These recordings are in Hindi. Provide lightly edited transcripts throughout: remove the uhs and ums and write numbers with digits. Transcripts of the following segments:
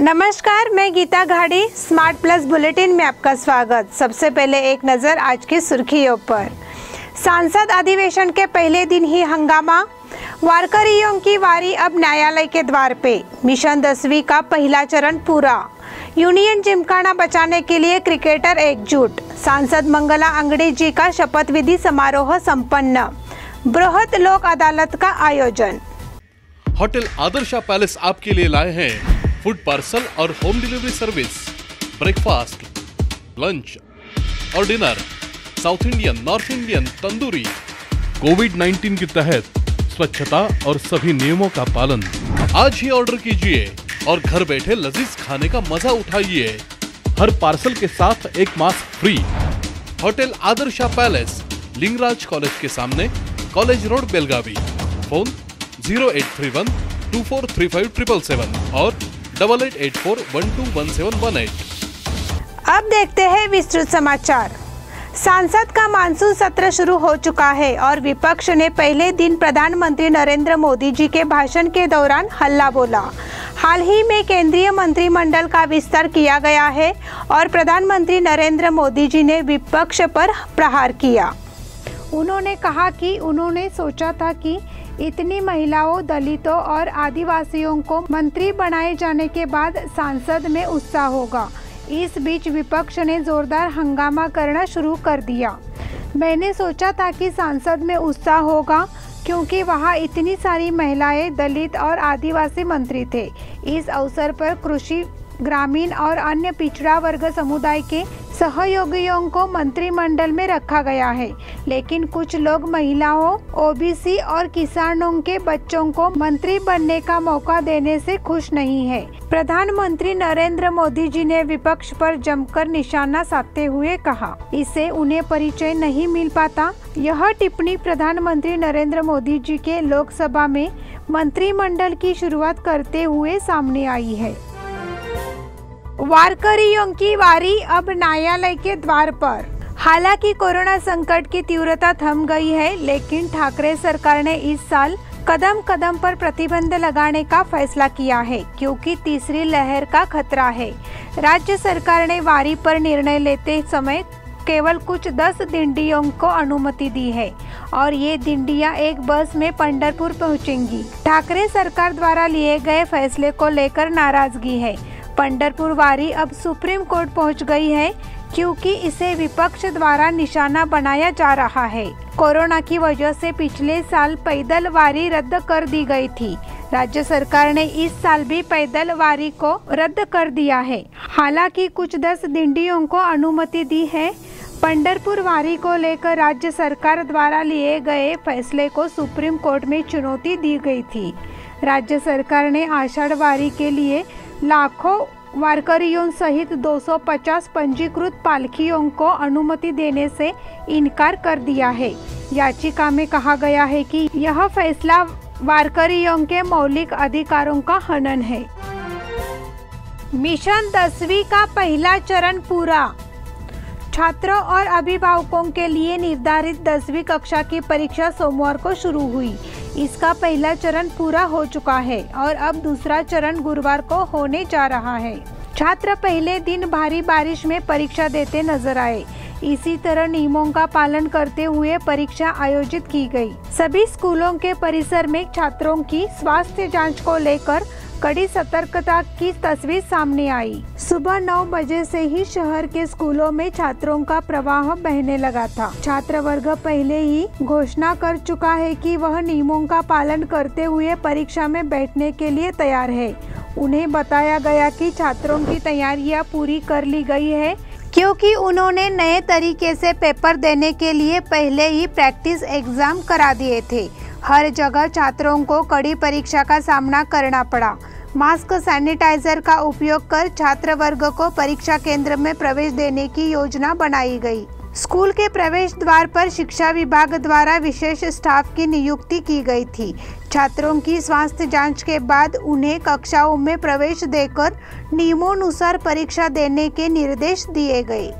नमस्कार, मैं गीता घाड़ी। स्मार्ट प्लस बुलेटिन में आपका स्वागत। सबसे पहले एक नज़र आज की सुर्खियों पर। संसद अधिवेशन के पहले दिन ही हंगामा, वारकरियों की वारी अब न्यायालय के द्वार पे। मिशन 10वीं का पहला चरण पूरा। यूनियन जिमखाना बचाने के लिए क्रिकेटर एकजुट। सांसद मंगला अंगड़ी जी का शपथ विधि समारोह संपन्न। बृहत लोक अदालत का आयोजन। होटल आदर्शा पैलेस आपके लिए लाए हैं फूड पार्सल और home delivery service, breakfast, lunch और dinner, south Indian, north Indian, tandoori. कोविड-19 के तहत स्वच्छता और सभी नियमों का पालन। आज ही ऑर्डर कीजिए और घर बैठे लजीज खाने का मजा उठाइए। हर पार्सल के साथ एक mask free. Hotel Adarsha palace, Lingaraj college के सामने, कॉलेज रोड, बेलगावी। फोन 0831 243577 और 8884121718। अब देखते हैं विस्तृत समाचार। संसद का मानसून सत्र शुरू हो चुका है और विपक्ष ने पहले दिन प्रधानमंत्री नरेंद्र मोदी जी के भाषण के दौरान हल्ला बोला। हाल ही में केंद्रीय मंत्रिमंडल का विस्तार किया गया है और प्रधानमंत्री नरेंद्र मोदी जी ने विपक्ष पर प्रहार किया। उन्होंने कहा कि उन्होंने सोचा था कि इतनी महिलाओं, दलितों और आदिवासियों को मंत्री बनाए जाने के बाद संसद में उत्साह होगा। इस बीच विपक्ष ने जोरदार हंगामा करना शुरू कर दिया। मैंने सोचा था कि संसद में उत्साह होगा क्योंकि वहाँ इतनी सारी महिलाएं, दलित और आदिवासी मंत्री थे। इस अवसर पर कृषि, ग्रामीण और अन्य पिछड़ा वर्ग समुदाय के सहयोगियों को मंत्रिमंडल में रखा गया है, लेकिन कुछ लोग महिलाओं, ओबीसी और किसानों के बच्चों को मंत्री बनने का मौका देने से खुश नहीं है। प्रधानमंत्री नरेंद्र मोदी जी ने विपक्ष पर जमकर निशाना साधते हुए कहा, इससे उन्हें परिचय नहीं मिल पाता। यह टिप्पणी प्रधानमंत्री नरेंद्र मोदी जी के लोकसभा में मंत्रिमंडल की शुरुआत करते हुए सामने आई है। वारकरियों की वारी अब न्यायालय के द्वार पर। हालांकि कोरोना संकट की तीव्रता थम गई है, लेकिन ठाकरे सरकार ने इस साल कदम कदम पर प्रतिबंध लगाने का फैसला किया है क्योंकि तीसरी लहर का खतरा है। राज्य सरकार ने वारी पर निर्णय लेते समय केवल कुछ 10 दिंडियों को अनुमति दी है और ये दिंडियां एक बस में पंढरपुर पहुंचेंगी। ठाकरे सरकार द्वारा लिए गए फैसले को लेकर नाराजगी है। पंढरपुर वारी अब सुप्रीम कोर्ट पहुंच गई है क्योंकि इसे विपक्ष द्वारा निशाना बनाया जा रहा है। कोरोना की वजह से पिछले साल पैदल वारी रद्द कर दी गई थी। राज्य सरकार ने इस साल भी पैदल वारी को रद्द कर दिया है। हालांकि कुछ 10 दिंडियों को अनुमति दी है। पंढरपुर वारी को लेकर राज्य सरकार द्वारा लिए गए फैसले को सुप्रीम कोर्ट में चुनौती दी गई थी। राज्य सरकार ने आषाढ़ वारी के लिए लाखों वारकरियों सहित 250 पंजीकृत पालकियों को अनुमति देने से इनकार कर दिया है। याचिका में कहा गया है कि यह फैसला वारकरियों के मौलिक अधिकारों का हनन है। मिशन 10वीं का पहला चरण पूरा। छात्रों और अभिभावकों के लिए निर्धारित 10वीं कक्षा की परीक्षा सोमवार को शुरू हुई। इसका पहला चरण पूरा हो चुका है और अब दूसरा चरण गुरुवार को होने जा रहा है। छात्र पहले दिन भारी बारिश में परीक्षा देते नजर आए। इसी तरह नियमों का पालन करते हुए परीक्षा आयोजित की गई। सभी स्कूलों के परिसर में छात्रों की स्वास्थ्य जांच को लेकर कड़ी सतर्कता की तस्वीर सामने आई। सुबह 9 बजे से ही शहर के स्कूलों में छात्रों का प्रवाह बहने लगा था। छात्र वर्ग पहले ही घोषणा कर चुका है कि वह नियमों का पालन करते हुए परीक्षा में बैठने के लिए तैयार है। उन्हें बताया गया कि छात्रों की तैयारियां पूरी कर ली गई है क्योंकि उन्होंने नए तरीके से पेपर देने के लिए पहले ही प्रैक्टिस एग्जाम करा दिए थे। हर जगह छात्रों को कड़ी परीक्षा का सामना करना पड़ा। मास्क, सैनिटाइजर का उपयोग कर छात्र वर्ग को परीक्षा केंद्र में प्रवेश देने की योजना बनाई गई। स्कूल के प्रवेश द्वार पर शिक्षा विभाग द्वारा विशेष स्टाफ की नियुक्ति की गई थी। छात्रों की स्वास्थ्य जांच के बाद उन्हें कक्षाओं में प्रवेश देकर नियमानुसार परीक्षा देने के निर्देश दिए गए।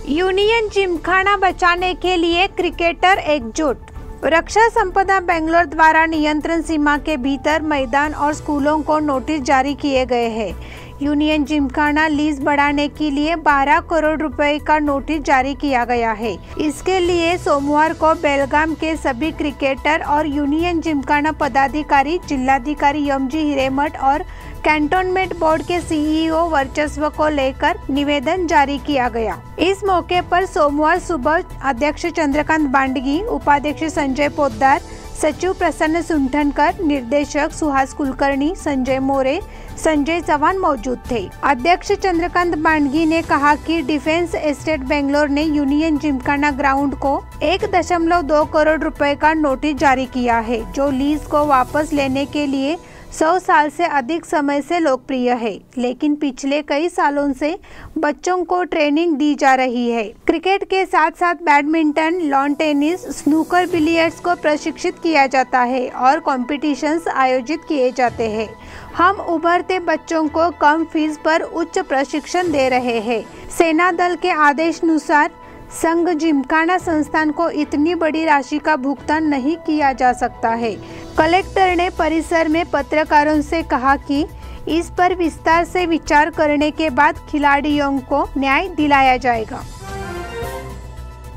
यूनियन जिमखाना बचाने के लिए क्रिकेटर एकजुट। रक्षा संपदा बेंगलोर द्वारा नियंत्रण सीमा के भीतर मैदान और स्कूलों को नोटिस जारी किए गए हैं। यूनियन जिमखाना लीज बढ़ाने के लिए 12 करोड़ रुपए का नोटिस जारी किया गया है। इसके लिए सोमवार को बेलगाम के सभी क्रिकेटर और यूनियन जिमखाना पदाधिकारी, जिलाधिकारी एमजी हिरेमठ और कैंटोनमेंट बोर्ड के सीईओ वर्चस्व को लेकर निवेदन जारी किया गया। इस मौके पर सोमवार सुबह अध्यक्ष चंद्रकांत बांडगी, उपाध्यक्ष संजय पोद्दार, सचिव प्रसन्न सुंठनकर, निर्देशक सुहास कुलकर्णी, संजय मोरे, संजय चौहान मौजूद थे। अध्यक्ष चंद्रकांत बांडगी ने कहा कि डिफेंस एस्टेट बेंगलोर ने यूनियन जिमखाना ग्राउंड को 1.2 करोड़ रुपए का नोटिस जारी किया है, जो लीज को वापस लेने के लिए 100 साल से अधिक समय से लोकप्रिय है, लेकिन पिछले कई सालों से बच्चों को ट्रेनिंग दी जा रही है। क्रिकेट के साथ साथ badminton, lawn tennis, snooker, billiards को प्रशिक्षित किया जाता है और कॉम्पिटिशन्स आयोजित किए जाते हैं। हम उभरते बच्चों को कम फीस पर उच्च प्रशिक्षण दे रहे हैं। सेना दल के आदेशानुसार संघ जिमखाना संस्थान को इतनी बड़ी राशि का भुगतान नहीं किया जा सकता है। कलेक्टर ने परिसर में पत्रकारों से कहा कि इस पर विस्तार से विचार करने के बाद खिलाड़ियों को न्याय दिलाया जाएगा।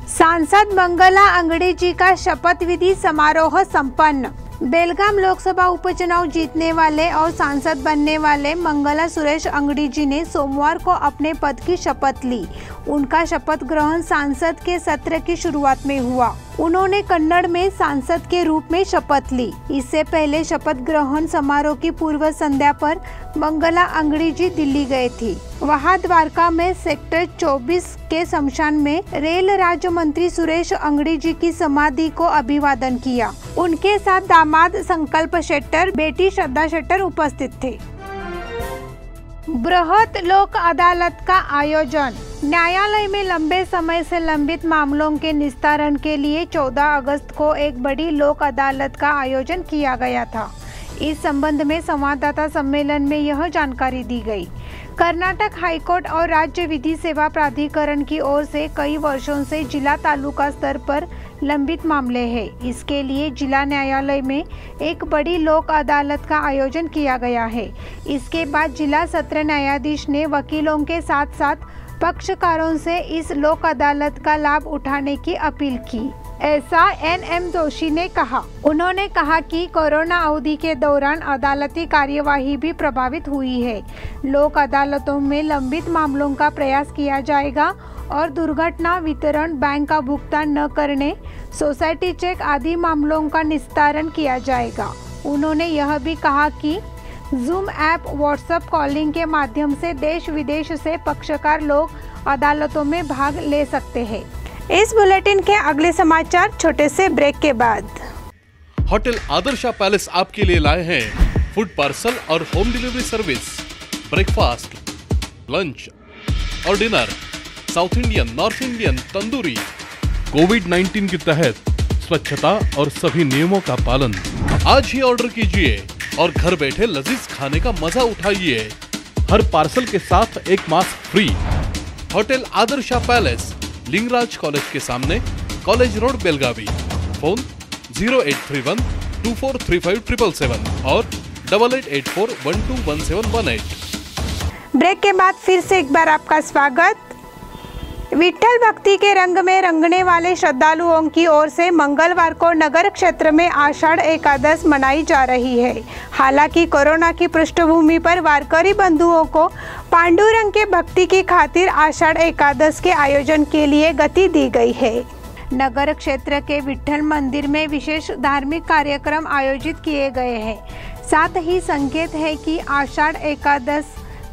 सांसद मंगला अंगड़ी जी का शपथ विधि समारोह संपन्न। बेलगाम लोकसभा उपचुनाव जीतने वाले और सांसद बनने वाले मंगला सुरेश अंगड़ी जी ने सोमवार को अपने पद की शपथ ली। उनका शपथ ग्रहण सांसद के सत्र की शुरुआत में हुआ। उन्होंने कन्नड़ में सांसद के रूप में शपथ ली। इससे पहले शपथ ग्रहण समारोह की पूर्व संध्या पर मंगला अंगड़ी जी दिल्ली गए थे। वहां द्वारका में सेक्टर 24 के शमशान में रेल राज्य मंत्री सुरेश अंगड़ी जी की समाधि को अभिवादन किया। उनके साथ दामाद संकल्प शेट्टर, बेटी श्रद्धा शेट्टर उपस्थित थे। बृहत लोक अदालत का आयोजन। न्यायालय में लंबे समय से लंबित मामलों के निस्तारण के लिए 14 अगस्त को एक बड़ी लोक अदालत का आयोजन किया गया था। इस संबंध में संवाददाता सम्मेलन में यह जानकारी दी गई। कर्नाटक हाईकोर्ट और राज्य विधि सेवा प्राधिकरण की ओर से कई वर्षों से जिला तालुका स्तर पर लंबित मामले हैं। इसके लिए जिला न्यायालय में एक बड़ी लोक अदालत का आयोजन किया गया है। इसके बाद जिला सत्र न्यायाधीश ने वकीलों के साथ साथ पक्षकारों से इस लोक अदालत का लाभ उठाने की अपील की। ऐसा एनएम जोशी ने कहा। उन्होंने कहा कि कोरोना अवधि के दौरान अदालती कार्यवाही भी प्रभावित हुई है। लोक अदालतों में लंबित मामलों का प्रयास किया जाएगा और दुर्घटना वितरण, बैंक का भुगतान न करने, सोसाइटी चेक आदि मामलों का निस्तारण किया जाएगा। उन्होंने यह भी कहा कि जूम ऐप, व्हाट्सएप कॉलिंग के माध्यम से देश विदेश से पक्षकार लोक अदालतों में भाग ले सकते हैं। इस बुलेटिन के अगले समाचार छोटे से ब्रेक के बाद। होटल आदर्शा पैलेस आपके लिए लाए हैं फूड पार्सल और home delivery service, breakfast, lunch और dinner, south Indian, north Indian, tandoori. कोविड-19 के तहत स्वच्छता और सभी नियमों का पालन। आज ही ऑर्डर कीजिए और घर बैठे लजीज खाने का मजा उठाइए। हर पार्सल के साथ एक mask free. Hotel Adarsha palace, Lingaraj college के सामने, कॉलेज रोड, बेलगावी। फोन 0831 2435 और 8884121718। ब्रेक के बाद फिर से एक बार आपका स्वागत। विठ्ठल भक्ति के रंग में रंगने वाले श्रद्धालुओं की ओर से मंगलवार को नगर क्षेत्र में आषाढ़ एकादश मनाई जा रही है। हालांकि कोरोना की पृष्ठभूमि पर वारकरी बंधुओं को पांडुरंग के भक्ति की खातिर आषाढ़ एकादश के आयोजन के लिए गति दी गई है। नगर क्षेत्र के विठ्ठल मंदिर में विशेष धार्मिक कार्यक्रम आयोजित किए गए हैं। साथ ही संकेत है कि आषाढ़ एकादश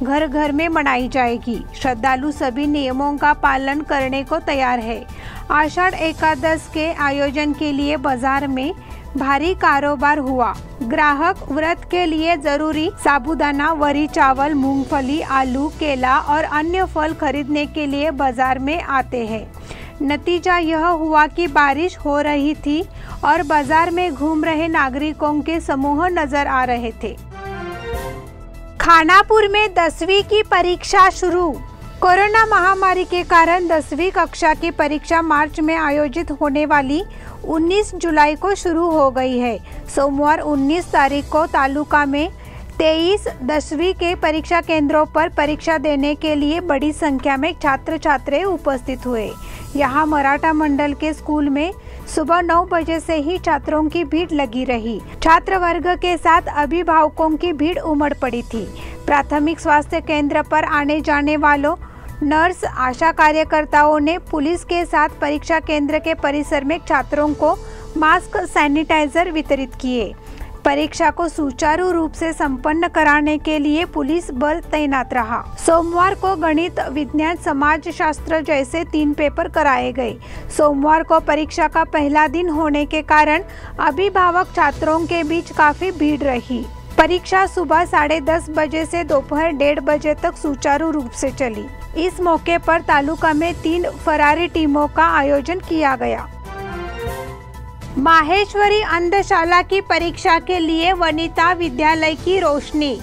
घर घर में मनाई जाएगी। श्रद्धालु सभी नियमों का पालन करने को तैयार है। आषाढ़ एकादश के आयोजन के लिए बाजार में भारी कारोबार हुआ। ग्राहक व्रत के लिए जरूरी साबूदाना, वरी, चावल, मूंगफली, आलू, केला और अन्य फल खरीदने के लिए बाजार में आते हैं। नतीजा यह हुआ कि बारिश हो रही थी और बाजार में घूम रहे नागरिकों के समूह नजर आ रहे थे। खानापुर में 10वीं की परीक्षा शुरू। कोरोना महामारी के कारण 10वीं कक्षा की परीक्षा मार्च में आयोजित होने वाली 19 जुलाई को शुरू हो गई है। सोमवार 19 तारीख को तालुका में 23 10वीं के परीक्षा केंद्रों पर परीक्षा देने के लिए बड़ी संख्या में छात्र छात्राएं उपस्थित हुए। यहां मराठा मंडल के स्कूल में सुबह 9 बजे से ही छात्रों की भीड़ लगी रही। छात्र वर्ग के साथ अभिभावकों की भीड़ उमड़ पड़ी थी। प्राथमिक स्वास्थ्य केंद्र पर आने जाने वालों, नर्स, आशा कार्यकर्ताओं ने पुलिस के साथ परीक्षा केंद्र के परिसर में छात्रों को मास्क, सैनिटाइजर वितरित किए। परीक्षा को सुचारू रूप से संपन्न कराने के लिए पुलिस बल तैनात रहा। सोमवार को गणित, विज्ञान, समाजशास्त्र जैसे 3 पेपर कराए गए। सोमवार को परीक्षा का पहला दिन होने के कारण अभिभावक छात्रों के बीच काफी भीड़ रही। परीक्षा सुबह 10:30 बजे से दोपहर 1:30 बजे तक सुचारू रूप से चली। इस मौके पर तालुका में 3 फरारी टीमों का आयोजन किया गया। माहेश्वरी अंधशाला की परीक्षा के लिए वनिता विद्यालय की रोशनी।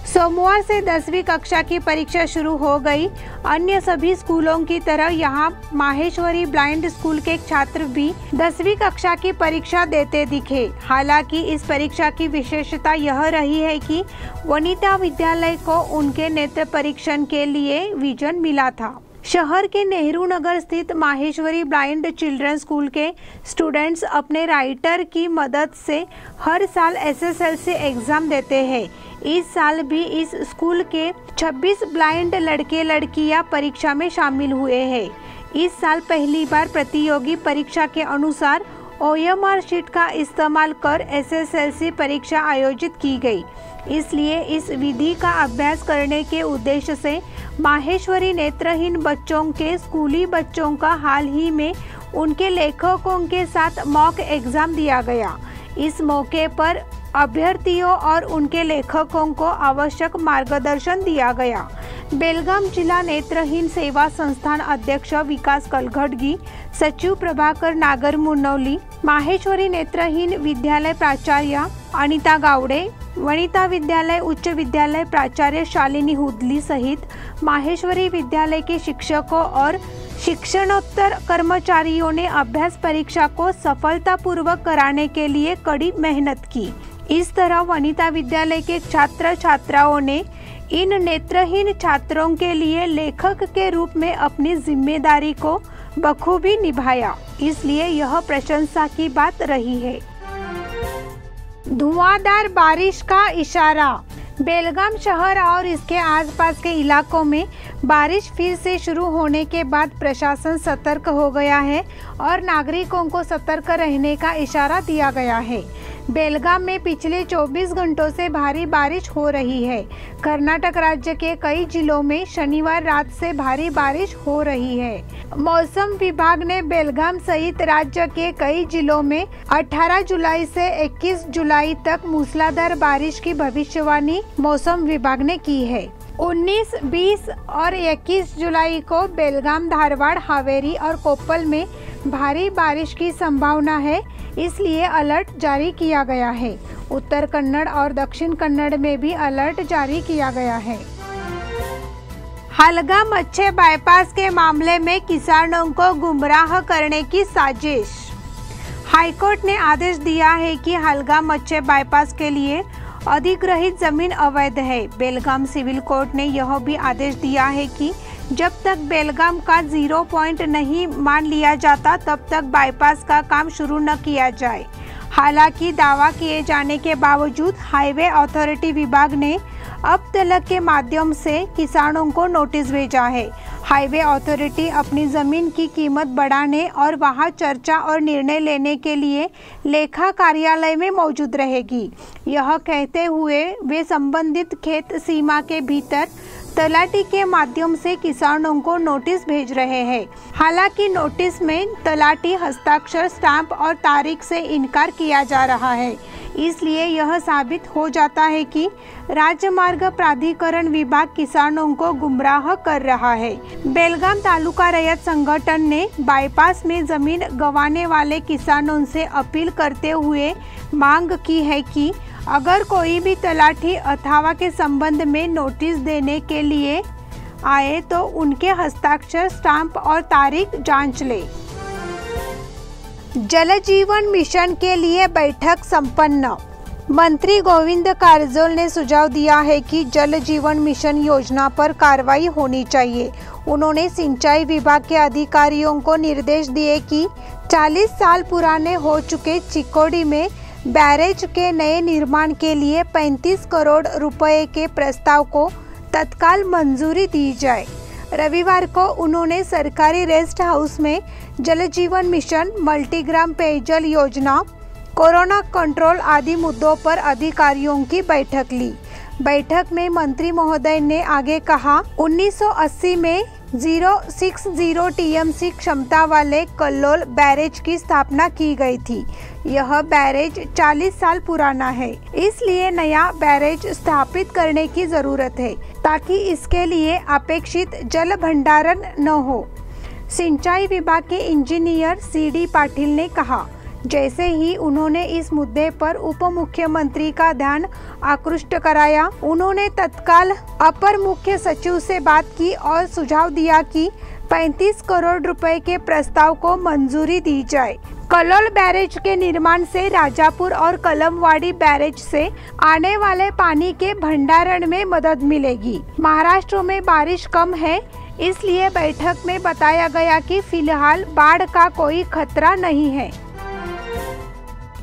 सोमवार से 10वीं कक्षा की परीक्षा शुरू हो गई। अन्य सभी स्कूलों की तरह यहां माहेश्वरी ब्लाइंड स्कूल के छात्र भी 10वीं कक्षा की परीक्षा देते दिखे। हालांकि इस परीक्षा की विशेषता यह रही है कि वनिता विद्यालय को उनके नेत्र परीक्षण के लिए विजन मिला था। शहर के नेहरू नगर स्थित माहेश्वरी ब्लाइंड चिल्ड्रन स्कूल के स्टूडेंट्स अपने राइटर की मदद से हर साल SSLC एग्जाम देते हैं। इस साल भी इस स्कूल के 26 ब्लाइंड लड़के लड़कियां परीक्षा में शामिल हुए हैं। इस साल पहली बार प्रतियोगी परीक्षा के अनुसार OMR शीट का इस्तेमाल कर SSLC परीक्षा आयोजित की गई। इसलिए इस विधि का अभ्यास करने के उद्देश्य से माहेश्वरी नेत्रहीन बच्चों के स्कूली बच्चों का हाल ही में उनके लेखकों के साथ मॉक एग्जाम दिया गया। इस मौके पर अभ्यर्थियों और उनके लेखकों को आवश्यक मार्गदर्शन दिया गया। बेलगाम जिला नेत्रहीन सेवा संस्थान अध्यक्ष विकास कलघटगी, सचिव प्रभाकर नागर मुनौली, माहेश्वरी नेत्रहीन विद्यालय प्राचार्य अनिता गावड़े, वनिता विद्यालय उच्च विद्यालय प्राचार्य शालिनी हुदली सहित माहेश्वरी विद्यालय के शिक्षकों और शिक्षणोत्तर कर्मचारियों ने अभ्यास परीक्षा को सफलतापूर्वक कराने के लिए कड़ी मेहनत की। इस तरह वनिता विद्यालय के छात्र छात्राओं ने इन नेत्रहीन छात्रों के लिए लेखक के रूप में अपनी जिम्मेदारी को बखूबी निभाया, इसलिए यह प्रशंसा की बात रही है। धुआंधार बारिश का इशारा। बेलगाम शहर और इसके आसपास के इलाकों में बारिश फिर से शुरू होने के बाद प्रशासन सतर्क हो गया है और नागरिकों को सतर्क रहने का इशारा दिया गया है। बेलगाम में पिछले 24 घंटों से भारी बारिश हो रही है। कर्नाटक राज्य के कई जिलों में शनिवार रात से भारी बारिश हो रही है। मौसम विभाग ने बेलगाम सहित राज्य के कई जिलों में 18 जुलाई से 21 जुलाई तक मूसलाधार बारिश की भविष्यवाणी मौसम विभाग ने की है। 19, 20 और 21 जुलाई को बेलगाम, धारवाड़, हावेरी और कोप्पल में भारी बारिश की संभावना है, इसलिए अलर्ट जारी किया गया है। उत्तर कन्नड़ और दक्षिण कन्नड़ में भी अलर्ट जारी किया गया है। हलगा-मच्छे बाईपास के मामले में किसानों को गुमराह करने की साजिश। हाईकोर्ट ने आदेश दिया है कि हलगा-मच्छे बाईपास के लिए अधिग्रहित जमीन अवैध है। बेलगाम सिविल कोर्ट ने यह भी आदेश दिया है कि जब तक बेलगाम का 0 पॉइंट नहीं मान लिया जाता तब तक बाईपास का काम शुरू न किया जाए। हालांकि दावा किए जाने के बावजूद हाईवे अथॉरिटी विभाग ने अब तलक के माध्यम से किसानों को नोटिस भेजा है। हाईवे अथॉरिटी अपनी जमीन की कीमत बढ़ाने और वहां चर्चा और निर्णय लेने के लिए लेखा कार्यालय में मौजूद रहेगी। यह कहते हुए वे संबंधित खेत सीमा के भीतर तलाटी के माध्यम से किसानों को नोटिस भेज रहे हैं। हालांकि नोटिस में तलाटी हस्ताक्षर, स्टाम्प और तारीख से इनकार किया जा रहा है, इसलिए यह साबित हो जाता है कि राजमार्ग प्राधिकरण विभाग किसानों को गुमराह कर रहा है। बेलगाम तालुका रैयत संगठन ने बाईपास में जमीन गंवाने वाले किसानों से अपील करते हुए मांग की है कि अगर कोई भी तलाठी अथवा के संबंध में नोटिस देने के लिए आए तो उनके हस्ताक्षर, स्टाम्प और तारीख जांच ले। जल जीवन मिशन के लिए बैठक संपन्न। मंत्री गोविंद कारजोल ने सुझाव दिया है कि जल जीवन मिशन योजना पर कार्रवाई होनी चाहिए। उन्होंने सिंचाई विभाग के अधिकारियों को निर्देश दिए कि 40 साल पुराने हो चुके चिकोड़ी में बैरेज के नए निर्माण के लिए 35 करोड़ रुपए के प्रस्ताव को तत्काल मंजूरी दी जाए। रविवार को उन्होंने सरकारी रेस्ट हाउस में जल जीवन मिशन, मल्टीग्राम पेयजल योजना, कोरोना कंट्रोल आदि मुद्दों पर अधिकारियों की बैठक ली। बैठक में मंत्री महोदय ने आगे कहा, 1980 में 060 टीएमसी क्षमता वाले कल्लोल बैरेज की स्थापना की गई थी। यह बैरेज 40 साल पुराना है, इसलिए नया बैरेज स्थापित करने की जरूरत है ताकि इसके लिए अपेक्षित जल भंडारण न हो। सिंचाई विभाग के इंजीनियर CD पाटिल ने कहा। जैसे ही उन्होंने इस मुद्दे पर उप मुख्यमंत्री का ध्यान आकृष्ट कराया, उन्होंने तत्काल अपर मुख्य सचिव से बात की और सुझाव दिया कि 35 करोड़ रुपए के प्रस्ताव को मंजूरी दी जाए। कल्लोल बैरेज के निर्माण से राजापुर और कलमवाड़ी बैरेज से आने वाले पानी के भंडारण में मदद मिलेगी। महाराष्ट्र में बारिश कम है, इसलिए बैठक में बताया गया कि फिलहाल बाढ़ का कोई खतरा नहीं है।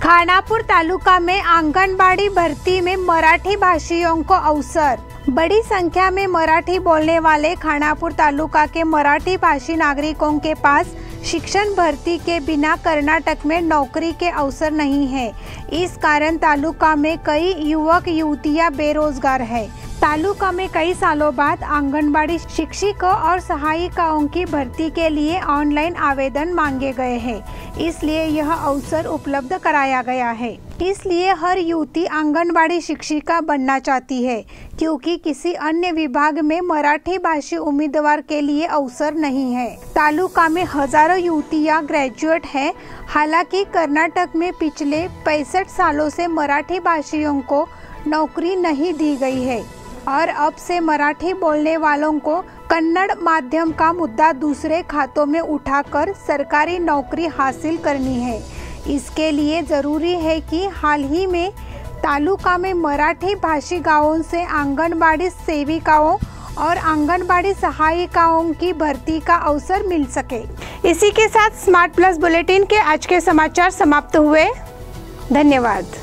खानापुर तालुका में आंगनबाड़ी भर्ती में मराठी भाषियों को अवसर। बड़ी संख्या में मराठी बोलने वाले खानापुर तालुका के मराठी भाषी नागरिकों के पास शिक्षण भर्ती के बिना कर्नाटक में नौकरी के अवसर नहीं है। इस कारण तालुका में कई युवक युवतियां बेरोजगार है। तालुका में कई सालों बाद आंगनबाड़ी शिक्षिका और सहायिकाओं की भर्ती के लिए ऑनलाइन आवेदन मांगे गए हैं, इसलिए यह अवसर उपलब्ध कराया गया है। इसलिए हर युवती आंगनबाड़ी शिक्षिका बनना चाहती है, क्योंकि किसी अन्य विभाग में मराठी भाषी उम्मीदवार के लिए अवसर नहीं है। तालुका में हजारों युवतियां ग्रेजुएट हैं। हालांकि कर्नाटक में पिछले 65 सालों से मराठी भाषियों को नौकरी नहीं दी गई है और अब से मराठी बोलने वालों को कन्नड़ माध्यम का मुद्दा दूसरे खातों में उठाकर सरकारी नौकरी हासिल करनी है। इसके लिए जरूरी है कि हाल ही में तालुका में मराठी भाषी गांवों से आंगनबाड़ी सेविकाओं और आंगनबाड़ी सहायिकाओं की भर्ती का अवसर मिल सके। इसी के साथ स्मार्ट प्लस बुलेटिन के आज के समाचार समाप्त हुए। धन्यवाद।